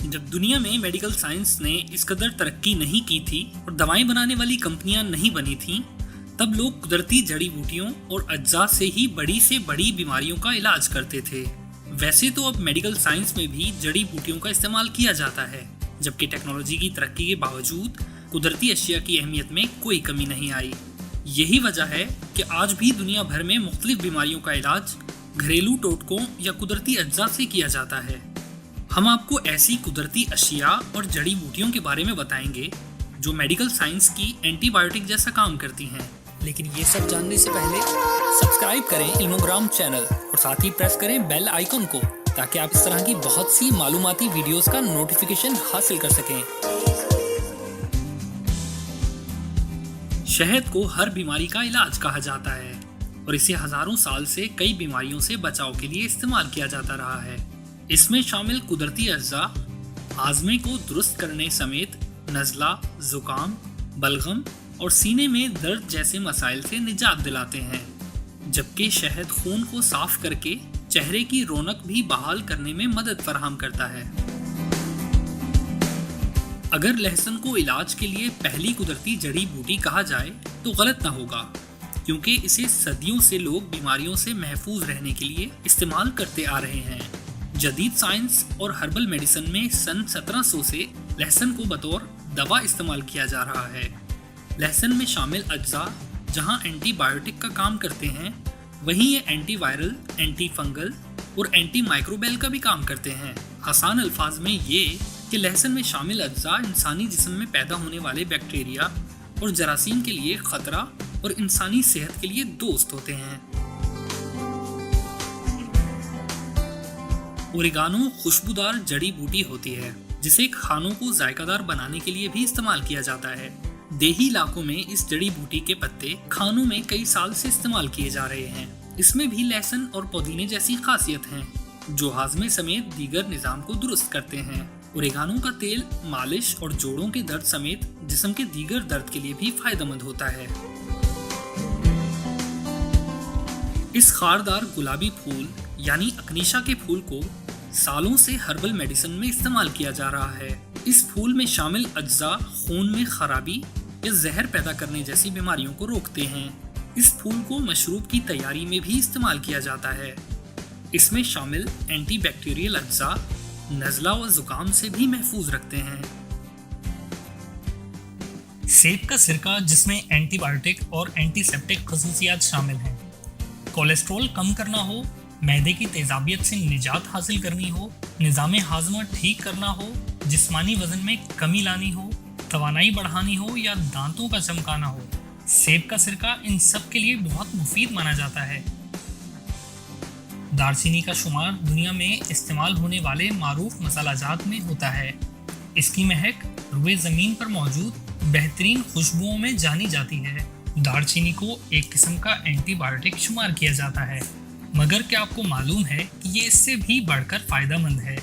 जब दुनिया में मेडिकल साइंस ने इस कदर तरक्की नहीं की थी और दवाएं बनाने वाली कंपनियां नहीं बनी थीं, तब लोग कुदरती जड़ी बूटियों और अज्जा से ही बड़ी से बड़ी बीमारियों का इलाज करते थे। वैसे तो अब मेडिकल साइंस में भी जड़ी बूटियों का इस्तेमाल किया जाता है, जबकि टेक्नोलॉजी की तरक्की के बावजूद कुदरती अशिया की अहमियत में कोई कमी नहीं आई। यही वजह है कि आज भी दुनिया भर में मुख्तलिफ बीमारियों का इलाज घरेलू टोटकों या कुदरती अज्जा से किया जाता है। हम आपको ऐसी कुदरती अशिया और जड़ी बूटियों के बारे में बताएंगे जो मेडिकल साइंस की एंटीबायोटिक जैसा काम करती हैं। लेकिन ये सब जानने से पहले सब्सक्राइब करें इल्मोग्राम चैनल और साथ ही प्रेस करें बेल आइकन को, ताकि आप इस तरह की बहुत सी मालूमाती वीडियोस का नोटिफिकेशन हासिल कर सकें। शहद को हर बीमारी का इलाज कहा जाता है और इसे हजारों साल से कई बीमारियों से बचाव के लिए इस्तेमाल किया जाता रहा है। इसमें शामिल कुदरती अज्जा हाजमे को दुरुस्त करने समेत नज़ला, जुकाम, बलगम और सीने में दर्द जैसे मसाइल से निजात दिलाते हैं, जबकि शहद खून को साफ करके चेहरे की रौनक भी बहाल करने में मदद फराहम करता है। अगर लहसुन को इलाज के लिए पहली कुदरती जड़ी बूटी कहा जाए तो गलत ना होगा, क्योंकि इसे सदियों से लोग बीमारियों से महफूज रहने के लिए इस्तेमाल करते आ रहे हैं। जदीद साइंस और हर्बल मेडिसिन में सन 1700 से लहसुन को बतौर दवा इस्तेमाल किया जा रहा है। लहसुन में शामिल अज्जा जहां एंटीबायोटिक का काम करते हैं, वहीं ये एंटीवायरल, एंटी फंगल और एंटी माइक्रोबियल का भी काम करते हैं। आसान अल्फाज में ये कि लहसुन में शामिल अज्जा इंसानी जिस्म में पैदा होने वाले बैक्टीरिया और जरासीम के लिए खतरा और इंसानी सेहत के लिए दोस्त होते हैं। ओरिगानो खुशबूदार जड़ी बूटी होती है जिसे खानों को जायकादार बनाने के लिए भी इस्तेमाल किया जाता है। देही इलाकों में इस जड़ी बूटी के पत्ते खानों में कई साल से इस्तेमाल किए जा रहे हैं। इसमें भी लहसुन और पुदीने जैसी खासियत हैं, जो हाजमे समेत दीगर निजाम को दुरुस्त करते हैं। ओरिगानो का तेल मालिश और जोड़ों के दर्द समेत जिस्म के दीगर दर्द के लिए भी फायदेमंद होता है। इस खारदार गुलाबी फूल यानी अकनीशा के फूल को सालों से हर्बल मेडिसिन में इस्तेमाल किया जा रहा है। इस फूल में शामिल अज्जा खून में खराबी या जहर पैदा करने जैसी बीमारियों को रोकते हैं। इस फूल को मशरूब की तैयारी में भी इस्तेमाल किया जाता है। इसमें शामिल एंटी बैक्टीरियल अज्जा नज़ला व जुकाम से भी महफूज रखते हैं। सेब का सिरका, जिसमें एंटीबायोटिक और एंटीसेप्टिक खसूसियात शामिल हैं। कोलेस्ट्रॉल कम करना हो, मैदे की तेजाबियत से निजात हासिल करनी हो, निज़ामे हाजमा ठीक करना हो, जिस्मानी वजन में कमी लानी हो, तवानाई बढ़ानी हो या दांतों का चमकाना हो, सेब का सिरका इन सब के लिए बहुत मुफीद माना जाता है। दालचीनी का शुमार दुनिया में इस्तेमाल होने वाले मारूफ मसालाजात में होता है। इसकी महक रुए ज़मीन पर मौजूद बेहतरीन खुशबुओं में जानी जाती है। दालचीनी को एक किस्म का एंटीबायोटिक शुमार किया जाता है, मगर क्या आपको मालूम है कि ये इससे भी बढ़कर फ़ायदेमंद है।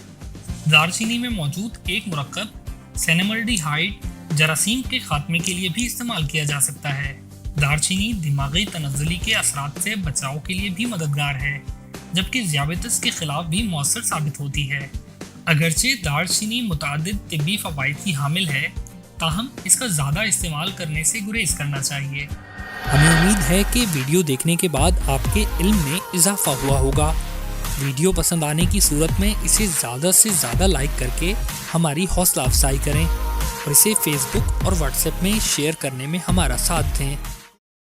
दालचीनी में मौजूद एक मुरक्कब सेनेमल्डिहाइड जरासीम के खात्मे के लिए भी इस्तेमाल किया जा सकता है। दालचीनी दिमागी तनज़्ज़ुली के असरात से बचाव के लिए भी मददगार है, जबकि ज़ियाबतिस के खिलाफ भी मौसर साबित होती है। अगरचे दालचीनी मुतअद्दिद तिब्बी फ़वाइद की हामिल है, ताहम इसका ज़्यादा इस्तेमाल करने से गुरेज करना चाहिए। हमें उम्मीद है कि वीडियो देखने के बाद आपके इल्म में इजाफा हुआ होगा। वीडियो पसंद आने की सूरत में इसे ज़्यादा से ज़्यादा लाइक करके हमारी हौसला अफजाई करें और इसे फेसबुक और व्हाट्सएप में शेयर करने में हमारा साथ दें।